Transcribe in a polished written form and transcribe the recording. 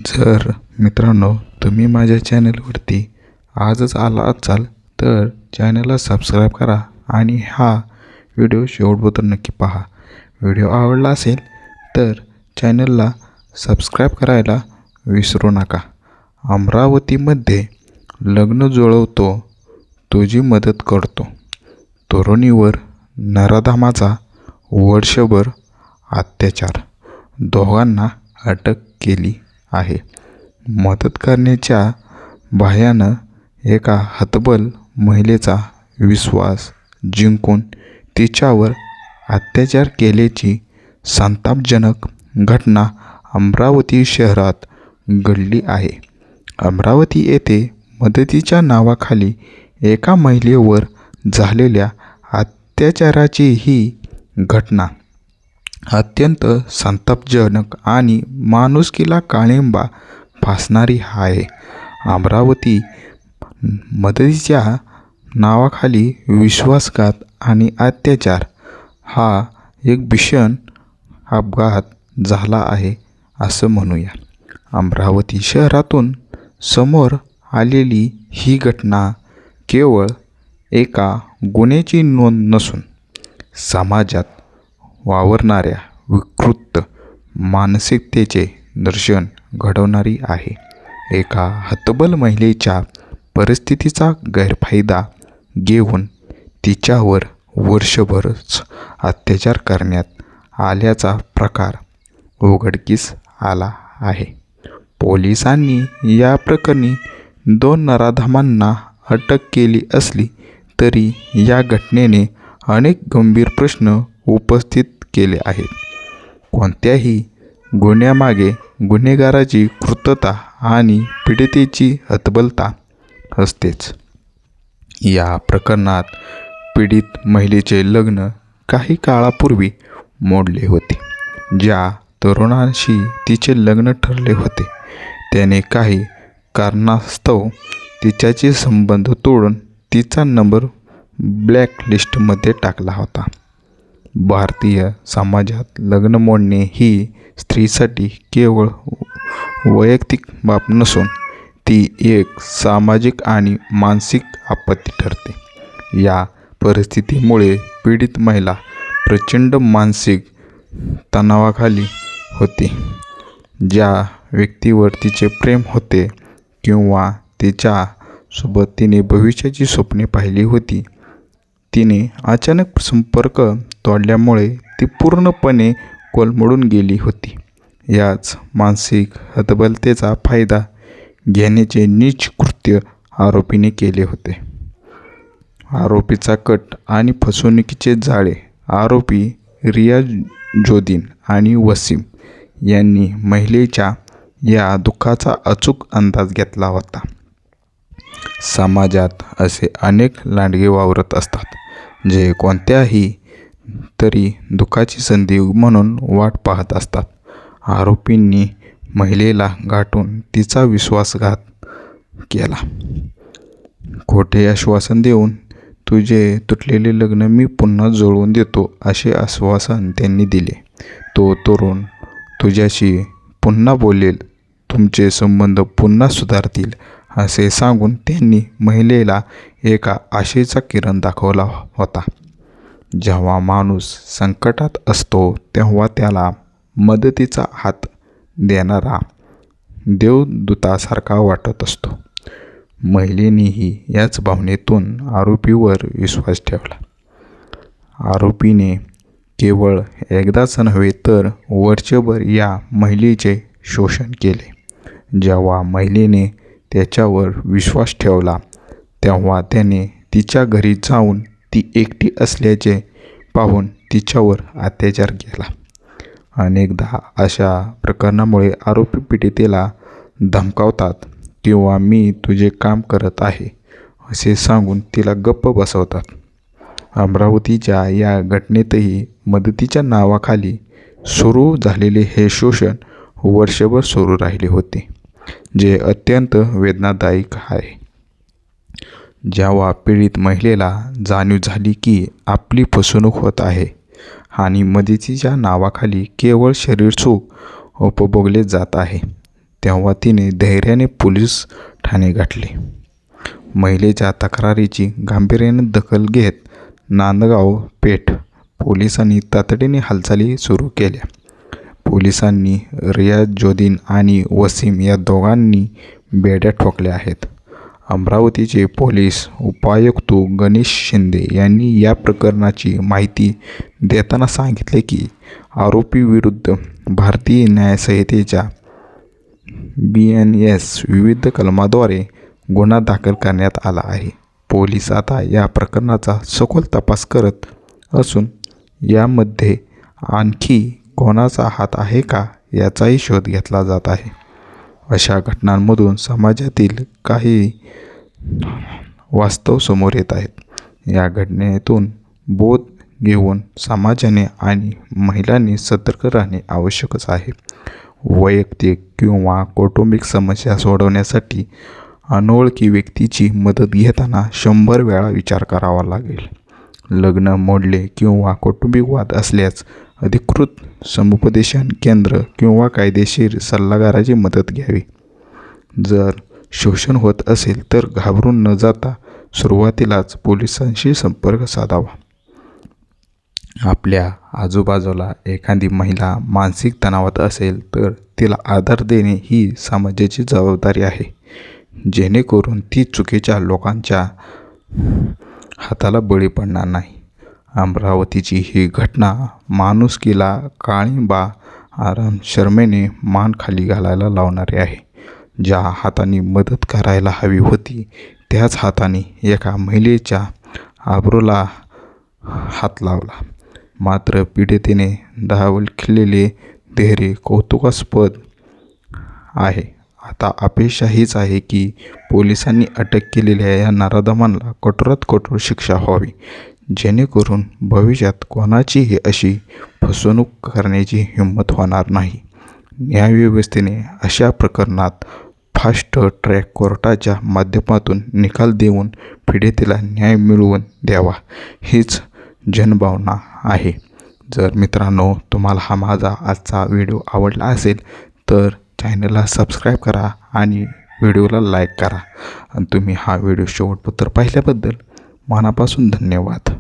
जर मित्रांनो तुम्ही माझ्या चॅनलवरती आजच आला असाल तर चॅनलला सबस्क्राईब करा आणि हा व्हिडिओ शेवटपर्यंत नक्की पहा. व्हिडिओ आवडला असेल तर चॅनलला सबस्क्राईब करायला विसरू नका. अमरावतीमध्ये लग्न जुळवतो, तुझी मदत करतो. तरुणीवर नराधमाचा वर्षभर अत्याचार, दोघांना अटक केली आहे. मदत करण्याच्या भयानं एका हतबल महिलेचा विश्वास जिंकून तिच्यावर अत्याचार केल्याची संतापजनक घटना अमरावती शहरात घडली आहे. अमरावती येथे मदतीच्या नावाखाली एका महिलेवर झालेल्या अत्याचाराची ही घटना अत्यंत संतापजनक आणि माणुसकीला काळिंबा फासणारी आहे. अमरावती मदतीच्या नावाखाली विश्वासघात आणि अत्याचार हा एक भीषण अपघात झाला आहे असं म्हणूया. अमरावती शहरातून समोर आलेली ही घटना केवळ एका गुन्ह्याची नोंद नसून समाजात वावरणाऱ्या विकृत मानसिकतेचे दर्शन घडवणारी आहे. एका हतबल महिलेच्या परिस्थितीचा गैरफायदा घेऊन तिच्यावर वर्षभरच अत्याचार करण्यात आल्याचा प्रकार उघडकीस आला आहे. पोलिसांनी या प्रकरणी 2 नराधमांना अटक केली असली तरी या घटनेने अनेक गंभीर प्रश्न उपस्थित केले आहेत. कोणत्याही गुन्ह्यामागे गुन्हेगाराची कृतता आणि पीडितेची हतबलता असतेच. या प्रकरणात पीडित महिलेचे लग्न काही काळापूर्वी मोडले होते. ज्या तरुणाशी तिचे लग्न ठरले होते त्याने काही कारणास्तव तिच्याशी संबंध तोडून तिचा नंबर ब्लॅकलिस्टमध्ये टाकला होता. भारतीय समाजात लग्न मोडणे ही स्त्रीसाठी केवळ वैयक्तिक बाब नसून ती एक सामाजिक आणि मानसिक आपत्ती ठरते. या परिस्थितीमुळे पीडित महिला प्रचंड मानसिक तणावाखाली होती. ज्या व्यक्तीवर तिचे प्रेम होते किंवा तिच्यासोबत तिने भविष्याची स्वप्ने पाहिली होती, तिने अचानक संपर्क तोडल्यामुळे ती पूर्णपणे कोलमडून गेली होती. याच मानसिक हतबलतेचा फायदा घेण्याचे नीच कृत्य आरोपीने केले होते. आरोपीचा कट आणि फसवणुकीचे जाळे आरोपी रियाजुद्दीन आणि वसीम यांनी महिलेच्या या दुःखाचा अचूक अंदाज घेतला होता. समाजात असे अनेक लांडगे वावरत असतात जे कोणत्याही तरी दुःखाची संधी म्हणून वाट पाहत असतात. आरोपींनी महिलेला गाठून तिचा विश्वासघात केला. खोटे आश्वासन देऊन तुझे तुटलेले लग्न मी पुन्हा जुळवून देतो असे आश्वासन त्यांनी दिले. तो तरुण तुझ्याशी पुन्हा बोलेल, तुमचे संबंध पुन्हा सुधारतील असे सांगून त्यांनी महिलेला एका आशेचा किरण दाखवला होता. जेव्हा माणूस संकटात असतो तेव्हा त्याला मदतीचा हात देणारा देवदूतासारखा वाटत असतो. महिलेनेही याच भावनेतून आरोपीवर विश्वास ठेवला. आरोपीने केवळ एकदाच नव्हे तर वर्षभर या महिलेचे शोषण केले. जेव्हा महिलेने त्याच्यावर विश्वास ठेवला तेव्हा त्याने तिच्या घरी जाऊन ती एकटी असल्याचे पाहून तिच्यावर अत्याचार केला. अनेकदा अशा प्रकरणामुळे आरोपी पीडितेला धमकावतात किंवा मी तुझे काम करत आहे असे सांगून तिला गप्प बसवतात. अमरावतीच्या या घटनेतही मदतीच्या नावाखाली सुरू झालेले हे शोषण वर्षभर सुरू राहिले होते, जे अत्यंत वेदनादायक आहे. जेव्हा पीडित महिलेला जाणीव झाली की आपली फसवणूक होत आहे आणि मदतीच्या नावाखाली केवळ शरीरसुख उपभोगले जात आहे, तेव्हा तिने धैर्याने पोलीस ठाणे गाठले. महिलेच्या तक्रारीची गांभीर्याने दखल घेत नांदगाव पेठ पोलिसांनी तातडीने हालचाली सुरू केल्या. पोलिसांनी रियाजुद्दीन आणि वसीम या दोघांनी बेड्या ठोकल्या आहेत. अमरावतीचे पोलीस उपायुक्त गणेश शिंदे यांनी या प्रकरणाची माहिती देताना सांगितले की आरोपीविरुद्ध भारतीय न्यायसंहितेच्या BNS विविध कलमाद्वारे गुन्हा दाखल करण्यात आला आहे. पोलीस आता या प्रकरणाचा सखोल तपास करत असून यामध्ये आणखी कोणाचा हात आहे का याचाही शोध घेतला जात आहे. अशा घटनांमधून समाजातील काही वास्तव समोर येत आहेत. या घटनेतून बोध घेऊन समाजाने आणि महिलांनी सतर्क राहणे आवश्यकच आहे. वैयक्तिक किंवा कौटुंबिक समस्या सोडवण्यासाठी अनोळखी व्यक्तीची मदत घेताना 100 वेळा विचार करावा लागेल. लग्न मोडले किंवा कौटुंबिक वाद असल्यास अधिकृत समुपदेशन केंद्र किंवा कायदेशीर सल्लागाराची मदत घ्यावी. जर शोषण होत असेल तर घाबरून न जाता सुरुवातीलाच पोलिसांशी संपर्क साधावा. आपल्या आजूबाजूला एखादी महिला मानसिक तणावात असेल तर तिला आधार देणे ही समाजाची जबाबदारी आहे, जेणेकरून ती चुकीच्या लोकांच्या हाताला बळी पडणार नाही. अमरावतीची ही घटना माणुसकीला काळिंबा शरमेने मान खाली घालायला लावणारी आहे. ज्या हाताने मदत करायला हवी होती त्याच हाताने एका महिलेच्या आबरूला हात लावला. मात्र पीडितेने दाखविलेले धैर्य कौतुकास्पद आहे. आता अपेक्षा हीच आहे की पोलिसांनी अटक केलेल्या या नराधमांना कठोरात कठोर शिक्षा व्हावी, जेणेकरून भविष्यात कोणाचीही अशी फसवणूक करण्याची हिंमत होणार नाही. न्यायव्यवस्थेने अशा प्रकरणात फास्ट ट्रॅक कोर्टाच्या माध्यमातून निकाल देऊन पीडितेला न्याय मिळवून द्यावा, हीच जनभावना आहे. जर मित्रांनो तुम्हाला हा माझा आजचा व्हिडिओ आवडला असेल तर चॅनलला सबस्क्राईब करा आणि व्हिडिओला लाईक करा. आणि तुम्ही हा व्हिडिओ शेवटपर्यंत पाहिल्याबद्दल मनापासून धन्यवाद.